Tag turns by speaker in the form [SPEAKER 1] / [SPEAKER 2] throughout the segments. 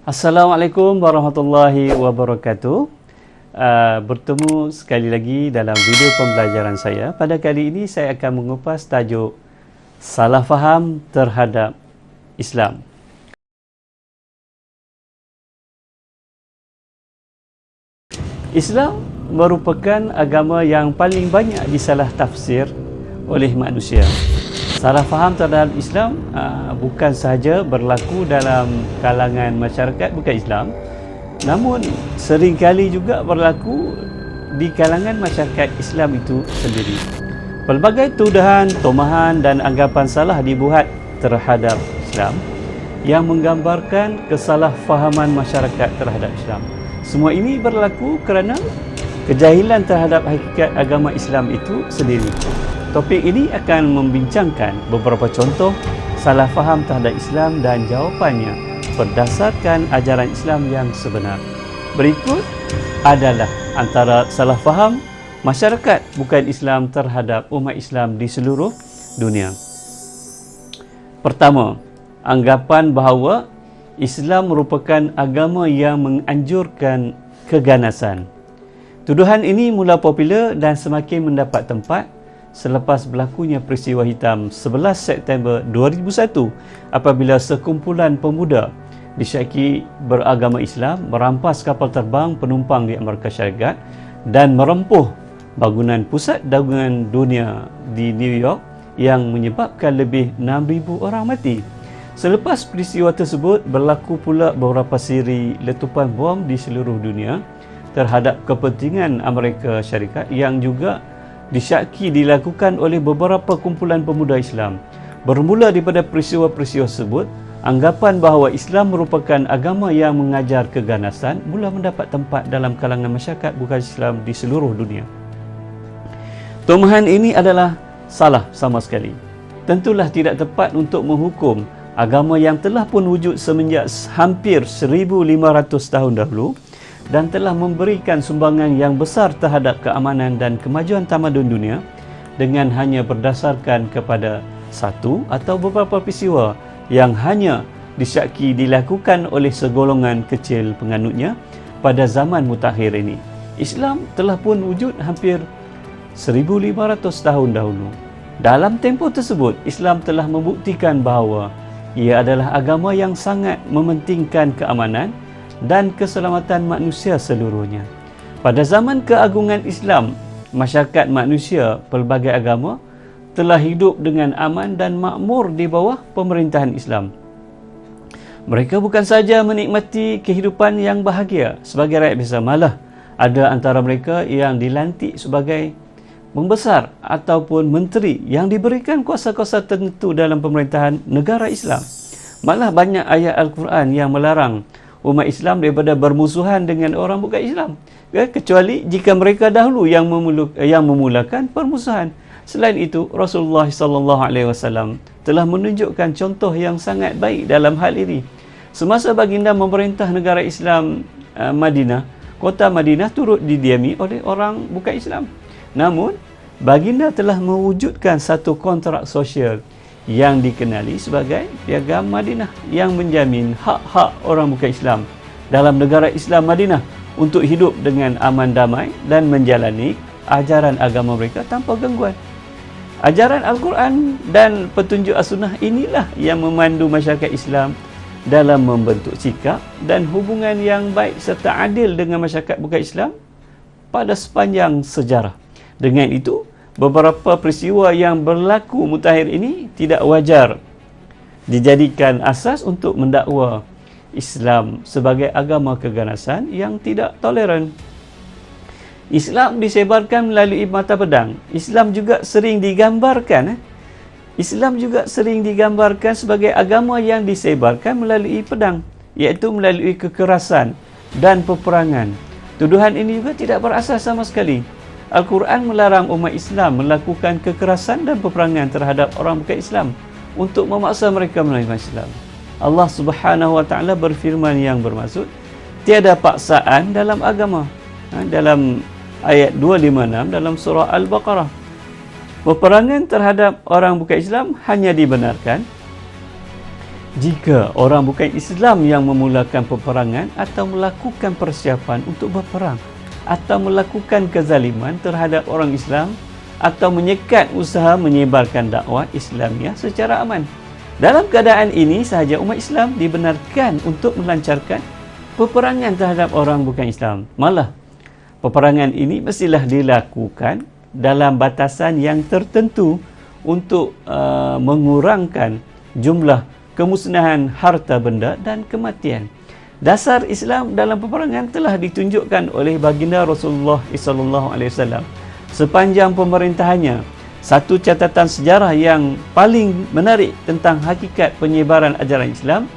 [SPEAKER 1] Assalamualaikum warahmatullahi wabarakatuh. Bertemu sekali lagi dalam video pembelajaran saya. Pada kali ini saya akan mengupas tajuk salah faham terhadap Islam. Islam merupakan agama yang paling banyak disalah tafsir oleh manusia. Salah faham terhadap Islam bukan sahaja berlaku dalam kalangan masyarakat bukan Islam, namun seringkali juga berlaku di kalangan masyarakat Islam itu sendiri. Pelbagai tuduhan, tomahan dan anggapan salah dibuat terhadap Islam yang menggambarkan kesalahfahaman masyarakat terhadap Islam. Semua ini berlaku kerana kejahilan terhadap hakikat agama Islam itu sendiri. Topik ini akan membincangkan beberapa contoh salah faham terhadap Islam dan jawapannya berdasarkan ajaran Islam yang sebenar. Berikut adalah antara salah faham masyarakat bukan Islam terhadap umat Islam di seluruh dunia. Pertama, anggapan bahawa Islam merupakan agama yang menganjurkan keganasan. Tuduhan ini mula popular dan semakin mendapat tempat selepas berlakunya peristiwa hitam 11 September 2001 apabila sekumpulan pemuda disyaki beragama Islam merampas kapal terbang penumpang di Amerika Syarikat dan merempuh bangunan pusat dagangan dunia di New York yang menyebabkan lebih 6,000 orang mati. Selepas peristiwa tersebut berlaku pula beberapa siri letupan bom di seluruh dunia terhadap kepentingan Amerika Syarikat yang juga disyaki dilakukan oleh beberapa kumpulan pemuda Islam. Bermula daripada peristiwa-peristiwa tersebut, anggapan bahawa Islam merupakan agama yang mengajar keganasan mula mendapat tempat dalam kalangan masyarakat bukan Islam di seluruh dunia. Tuduhan ini adalah salah sama sekali. Tentulah tidak tepat untuk menghukum agama yang telah pun wujud semenjak hampir 1,500 tahun dahulu dan telah memberikan sumbangan yang besar terhadap keamanan dan kemajuan tamadun dunia dengan hanya berdasarkan kepada satu atau beberapa peristiwa yang hanya disyaki dilakukan oleh segolongan kecil penganutnya pada zaman mutakhir ini. Islam telah pun wujud hampir 1,500 tahun dahulu. Dalam tempoh tersebut, Islam telah membuktikan bahawa ia adalah agama yang sangat mementingkan keamanan dan keselamatan manusia seluruhnya. Pada zaman keagungan Islam, masyarakat manusia pelbagai agama telah hidup dengan aman dan makmur di bawah pemerintahan Islam. Mereka bukan saja menikmati kehidupan yang bahagia sebagai rakyat biasa, malah ada antara mereka yang dilantik sebagai pembesar ataupun menteri yang diberikan kuasa-kuasa tertentu dalam pemerintahan negara Islam. Malah banyak ayat Al-Quran yang melarang umat Islam daripada bermusuhan dengan orang bukan Islam, kecuali jika mereka dahulu yang memulakan permusuhan. Selain itu, Rasulullah SAW telah menunjukkan contoh yang sangat baik dalam hal ini. Semasa baginda memerintah negara Islam Madinah, kota Madinah turut didiami oleh orang bukan Islam. Namun, baginda telah mewujudkan satu kontrak sosial yang dikenali sebagai Piagam Madinah yang menjamin hak-hak orang bukan Islam dalam negara Islam Madinah untuk hidup dengan aman damai dan menjalani ajaran agama mereka tanpa gangguan. Ajaran Al-Quran dan petunjuk As-Sunnah inilah yang memandu masyarakat Islam dalam membentuk sikap dan hubungan yang baik serta adil dengan masyarakat bukan Islam pada sepanjang sejarah. Dengan itu, beberapa peristiwa yang berlaku mutakhir ini tidak wajar dijadikan asas untuk mendakwa Islam sebagai agama keganasan yang tidak toleran. Islam disebarkan melalui mata pedang. Islam juga sering digambarkan sebagai agama yang disebarkan melalui pedang, iaitu melalui kekerasan dan peperangan. Tuduhan ini juga tidak berasas sama sekali. Al-Quran melarang umat Islam melakukan kekerasan dan peperangan terhadap orang bukan Islam untuk memaksa mereka menerima Islam. Allah Subhanahu Wa Taala berfirman yang bermaksud, tiada paksaan dalam agama. Dalam ayat 256 dalam surah Al-Baqarah. Peperangan terhadap orang bukan Islam hanya dibenarkan Jika orang bukan Islam yang memulakan peperangan atau melakukan persiapan untuk berperang atau melakukan kezaliman terhadap orang Islam atau menyekat usaha menyebarkan dakwah Islamiah secara aman. Dalam keadaan ini sahaja umat Islam dibenarkan untuk melancarkan peperangan terhadap orang bukan Islam. Malah, peperangan ini mestilah dilakukan dalam batasan yang tertentu untuk mengurangkan jumlah kemusnahan harta benda dan kematian. Dasar Islam dalam peperangan telah ditunjukkan oleh baginda Rasulullah SAW sepanjang pemerintahannya. Satu catatan sejarah yang paling menarik tentang hakikat penyebaran ajaran Islam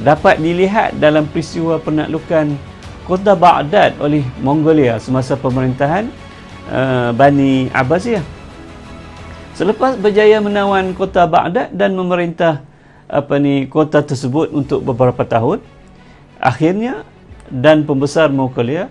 [SPEAKER 1] dapat dilihat dalam peristiwa penaklukan kota Baghdad oleh Mongolia semasa pemerintahan Bani Abbasiyah. Selepas berjaya menawan kota Baghdad dan memerintah kota tersebut untuk beberapa tahun, akhirnya dan pembesar Mongolia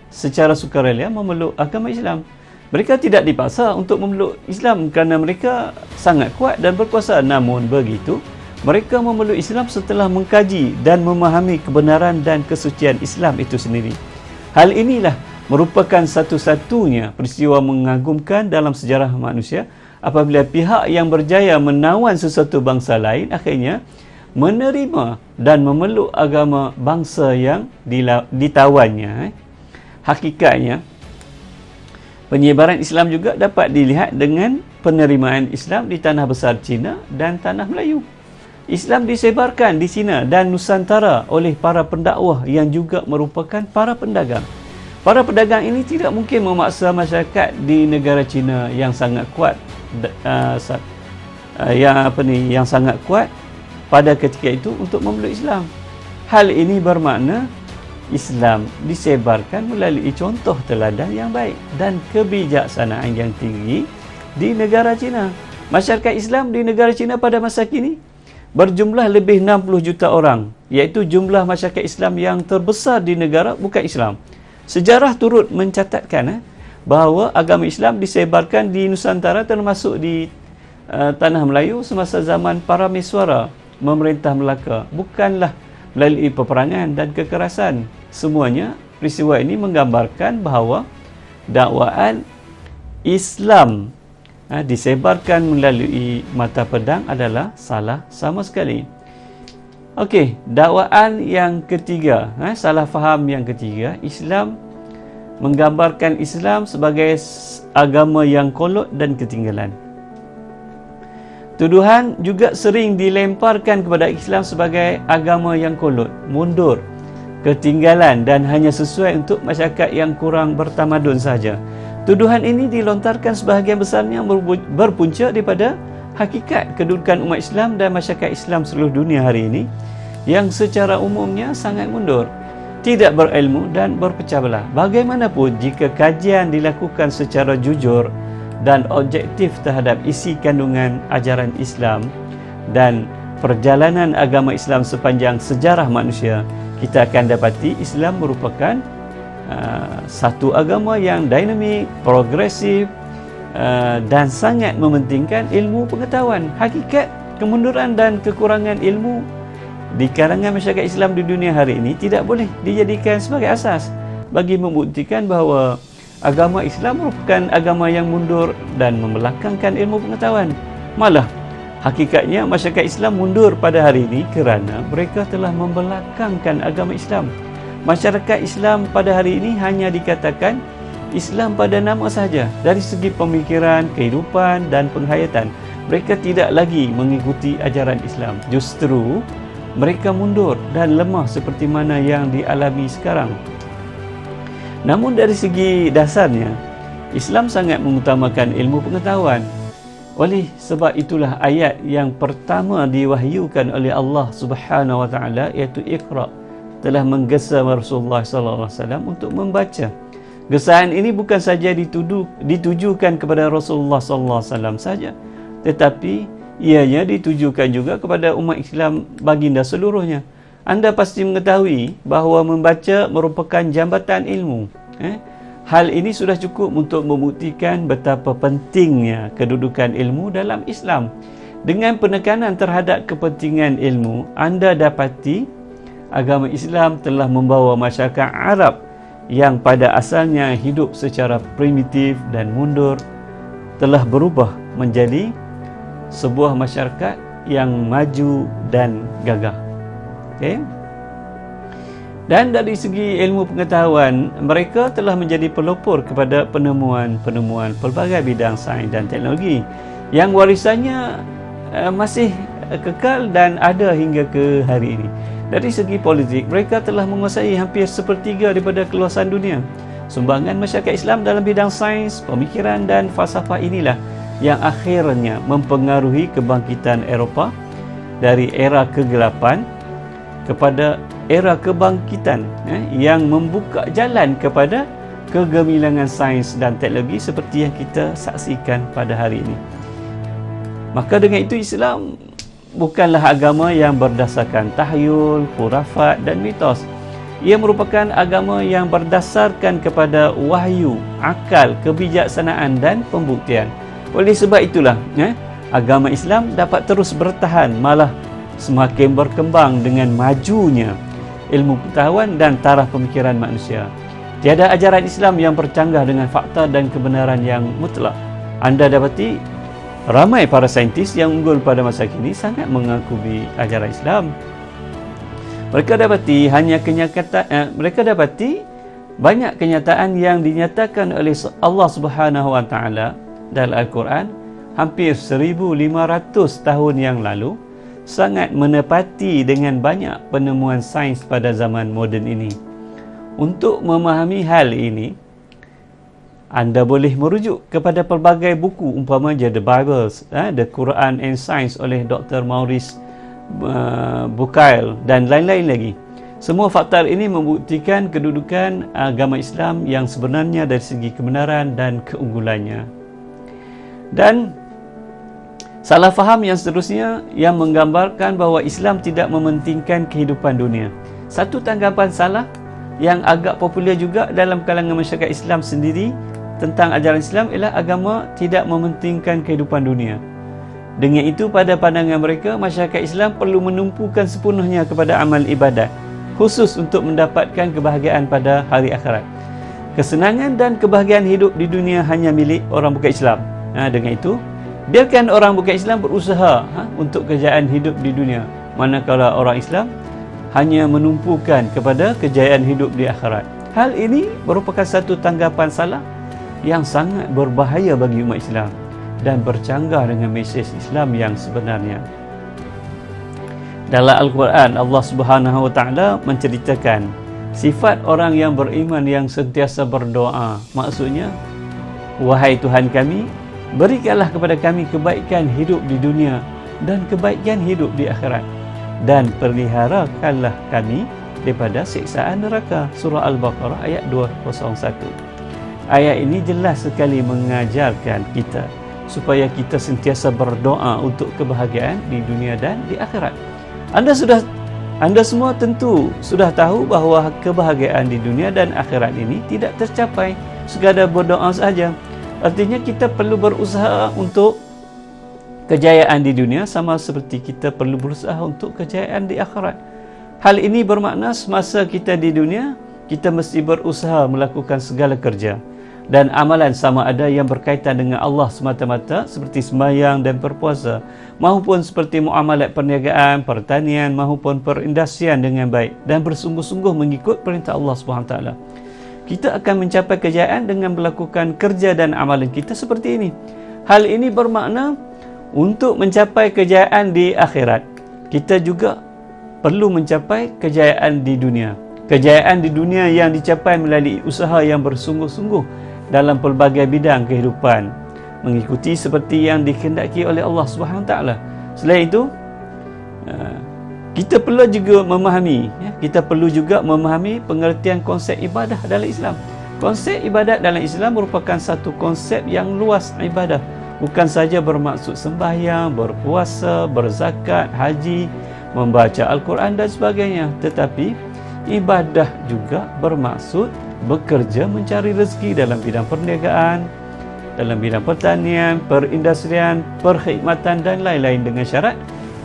[SPEAKER 1] secara sukarela memeluk agama Islam. Mereka tidak dipaksa untuk memeluk Islam kerana mereka sangat kuat dan berkuasa. Namun begitu, mereka memeluk Islam setelah mengkaji dan memahami kebenaran dan kesucian Islam itu sendiri. Hal inilah merupakan satu-satunya peristiwa mengagumkan dalam sejarah manusia apabila pihak yang berjaya menawan sesuatu bangsa lain akhirnya menerima dan memeluk agama bangsa yang ditawannya. Hakikatnya, penyebaran Islam juga dapat dilihat dengan penerimaan Islam di tanah besar Cina dan tanah Melayu. Islam disebarkan di Cina dan Nusantara oleh para pendakwah yang juga merupakan para pedagang. Para pedagang ini tidak mungkin memaksa masyarakat di negara Cina yang sangat kuat yang sangat kuat pada ketika itu untuk memeluk Islam. Hal ini bermakna Islam disebarkan melalui contoh teladan yang baik dan kebijaksanaan yang tinggi di negara Cina. Masyarakat Islam di negara Cina pada masa kini berjumlah lebih 60 juta orang, iaitu jumlah masyarakat Islam yang terbesar di negara bukan Islam. Sejarah turut mencatatkan bahawa agama Islam disebarkan di Nusantara termasuk di tanah Melayu semasa zaman para Meswara memerintah Melaka, bukanlah melalui peperangan dan kekerasan. Semuanya peristiwa ini menggambarkan bahawa dakwaan Islam disebarkan melalui mata pedang adalah salah sama sekali. Okey, dakwaan yang ketiga, salah faham yang ketiga, Islam menggambarkan Islam sebagai agama yang kolot dan ketinggalan. Tuduhan juga sering dilemparkan kepada Islam sebagai agama yang kolot, mundur, ketinggalan dan hanya sesuai untuk masyarakat yang kurang bertamadun saja. Tuduhan ini dilontarkan sebahagian besarnya berpunca daripada hakikat kedudukan umat Islam dan masyarakat Islam seluruh dunia hari ini yang secara umumnya sangat mundur, tidak berilmu dan berpecah belah. Bagaimanapun, jika kajian dilakukan secara jujur dan objektif terhadap isi kandungan ajaran Islam dan perjalanan agama Islam sepanjang sejarah manusia, kita akan dapati Islam merupakan satu agama yang dinamik, progresif dan sangat mementingkan ilmu pengetahuan. Hakikat kemunduran dan kekurangan ilmu di kalangan masyarakat Islam di dunia hari ini tidak boleh dijadikan sebagai asas bagi membuktikan bahawa agama Islam merupakan agama yang mundur dan membelakangkan ilmu pengetahuan. Malah, hakikatnya masyarakat Islam mundur pada hari ini kerana mereka telah membelakangkan agama Islam. Masyarakat Islam pada hari ini hanya dikatakan Islam pada nama sahaja. Dari segi pemikiran, kehidupan dan penghayatan, mereka tidak lagi mengikuti ajaran Islam. Justru mereka mundur dan lemah seperti mana yang dialami sekarang. Namun dari segi dasarnya, Islam sangat mengutamakan ilmu pengetahuan. Oleh sebab itulah ayat yang pertama diwahyukan oleh Allah Subhanahu wa taala, iaitu Iqra, telah menggesa Rasulullah sallallahu alaihi wasallam untuk membaca. Gesaan ini bukan saja ditujukan kepada Rasulullah sallallahu alaihi wasallam saja, tetapi ianya ditujukan juga kepada umat Islam baginda seluruhnya. Anda pasti mengetahui bahawa membaca merupakan jambatan ilmu. Hal ini sudah cukup untuk membuktikan betapa pentingnya kedudukan ilmu dalam Islam. Dengan penekanan terhadap kepentingan ilmu, anda dapati agama Islam telah membawa masyarakat Arab yang pada asalnya hidup secara primitif dan mundur telah berubah menjadi sebuah masyarakat yang maju dan gagah. Okay? Dan dari segi ilmu pengetahuan, mereka telah menjadi pelopor kepada penemuan-penemuan pelbagai bidang sains dan teknologi yang warisannya masih kekal dan ada hingga ke hari ini. Dari segi politik, mereka telah menguasai hampir sepertiga daripada keluasan dunia. Sumbangan masyarakat Islam dalam bidang sains, pemikiran dan falsafah inilah yang akhirnya mempengaruhi kebangkitan Eropah dari era kegelapan kepada era kebangkitan yang membuka jalan kepada kegemilangan sains dan teknologi seperti yang kita saksikan pada hari ini. Maka dengan itu Islam bukanlah agama yang berdasarkan tahyul, khurafat dan mitos. Ia merupakan agama yang berdasarkan kepada wahyu, akal, kebijaksanaan dan pembuktian. Oleh sebab itulah agama Islam dapat terus bertahan, malah semakin berkembang dengan majunya ilmu pengetahuan dan taraf pemikiran manusia. Tiada ajaran Islam yang bercanggah dengan fakta dan kebenaran yang mutlak. Anda dapati ramai para saintis yang unggul pada masa kini sangat mengakui ajaran Islam. Mereka dapati banyak kenyataan yang dinyatakan oleh Allah Subhanahu Wa Taala dalam Al-Quran hampir 1500 tahun yang lalu sangat menepati dengan banyak penemuan sains pada zaman moden ini. Untuk memahami hal ini, anda boleh merujuk kepada pelbagai buku umpamanya The Bible, The Quran and Science oleh Dr. Maurice Bucaille dan lain-lain lagi. Semua faktor ini membuktikan kedudukan agama Islam yang sebenarnya dari segi kebenaran dan keunggulannya. Dan salah faham yang seterusnya yang menggambarkan bahawa Islam tidak mementingkan kehidupan dunia. Satu tanggapan salah yang agak popular juga dalam kalangan masyarakat Islam sendiri tentang ajaran Islam ialah agama tidak mementingkan kehidupan dunia. Dengan itu, pada pandangan mereka, masyarakat Islam perlu menumpukan sepenuhnya kepada amal ibadat, khusus untuk mendapatkan kebahagiaan pada hari akhirat. Kesenangan dan kebahagiaan hidup di dunia hanya milik orang bukan Islam. Dengan itu, biarkan orang bukan Islam berusaha untuk kejayaan hidup di dunia, manakala orang Islam hanya menumpukan kepada kejayaan hidup di akhirat. Hal ini merupakan satu tanggapan salah yang sangat berbahaya bagi umat Islam dan bercanggah dengan mesej Islam yang sebenarnya. Dalam Al-Quran, Allah Subhanahu Wa Taala menceritakan sifat orang yang beriman yang sentiasa berdoa. Maksudnya, wahai Tuhan kami, berikanlah kepada kami kebaikan hidup di dunia dan kebaikan hidup di akhirat, dan peliharakanlah kami daripada siksaan neraka. Surah Al-Baqarah ayat 201. Ayat ini jelas sekali mengajarkan kita supaya kita sentiasa berdoa untuk kebahagiaan di dunia dan di akhirat. Anda semua tentu sudah tahu bahawa kebahagiaan di dunia dan akhirat ini tidak tercapai sekadar berdoa saja. Artinya kita perlu berusaha untuk kejayaan di dunia sama seperti kita perlu berusaha untuk kejayaan di akhirat. Hal ini bermakna semasa kita di dunia, kita mesti berusaha melakukan segala kerja dan amalan sama ada yang berkaitan dengan Allah semata-mata seperti sembahyang dan berpuasa, maupun seperti muamalat perniagaan, pertanian maupun perindustrian dengan baik dan bersungguh-sungguh mengikut perintah Allah SWT. Kita akan mencapai kejayaan dengan melakukan kerja dan amalan kita seperti ini. Hal ini bermakna untuk mencapai kejayaan di akhirat, kita juga perlu mencapai kejayaan di dunia. Kejayaan di dunia yang dicapai melalui usaha yang bersungguh-sungguh dalam pelbagai bidang kehidupan, mengikuti seperti yang dikehendaki oleh Allah SWT. Selain itu, kita perlu juga memahami pengertian konsep ibadah dalam Islam. Konsep ibadat dalam Islam merupakan satu konsep yang luas ibadah. Bukan saja bermaksud sembahyang, berpuasa, berzakat, haji, membaca Al-Quran dan sebagainya, tetapi ibadah juga bermaksud bekerja mencari rezeki dalam bidang perniagaan, dalam bidang pertanian, perindustrian, perkhidmatan dan lain-lain dengan syarat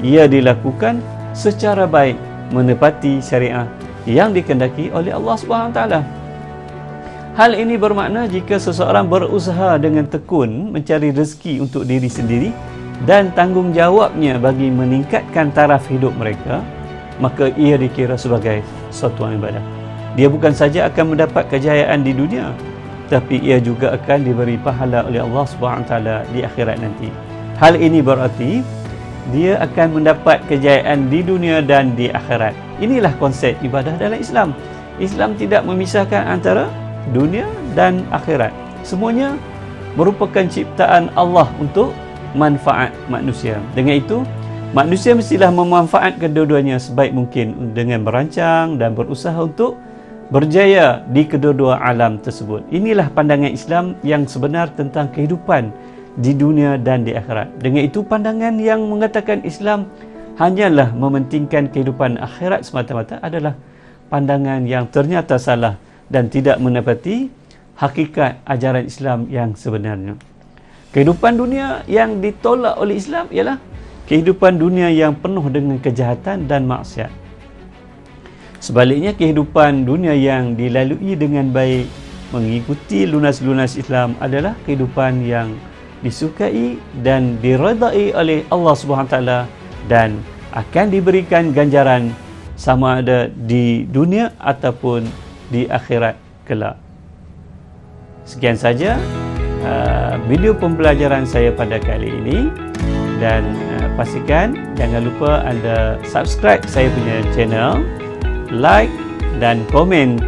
[SPEAKER 1] ia dilakukan secara baik menepati syariat yang dikehendaki oleh Allah SWT. Hal ini bermakna jika seseorang berusaha dengan tekun mencari rezeki untuk diri sendiri dan tanggungjawabnya bagi meningkatkan taraf hidup mereka, maka ia dikira sebagai satuan ibadah. Dia bukan saja akan mendapat kejayaan di dunia, tapi ia juga akan diberi pahala oleh Allah SWT di akhirat nanti. Hal ini berarti dia akan mendapat kejayaan di dunia dan di akhirat. Inilah konsep ibadah dalam Islam. Islam tidak memisahkan antara dunia dan akhirat. Semuanya merupakan ciptaan Allah untuk manfaat manusia. Dengan itu, manusia mestilah memanfaatkan kedua-duanya sebaik mungkin dengan merancang dan berusaha untuk berjaya di kedua-dua alam tersebut. Inilah pandangan Islam yang sebenar tentang kehidupan di dunia dan di akhirat. Dengan itu, pandangan yang mengatakan Islam hanyalah mementingkan kehidupan akhirat semata-mata adalah pandangan yang ternyata salah dan tidak menepati hakikat ajaran Islam yang sebenarnya. Kehidupan dunia yang ditolak oleh Islam ialah kehidupan dunia yang penuh dengan kejahatan dan maksiat. Sebaliknya, kehidupan dunia yang dilalui dengan baik mengikuti lunas-lunas Islam adalah kehidupan yang disukai dan diredai oleh Allah SWT dan akan diberikan ganjaran sama ada di dunia ataupun di akhirat kelak. Sekian saja video pembelajaran saya pada kali ini, dan pastikan jangan lupa anda subscribe saya punya channel, like dan komen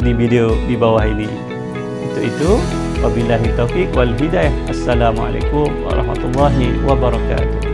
[SPEAKER 1] di video di bawah ini. Untuk itu, wabillahi taufiq wal hidayah. Assalamualaikum warahmatullahi wabarakatuh.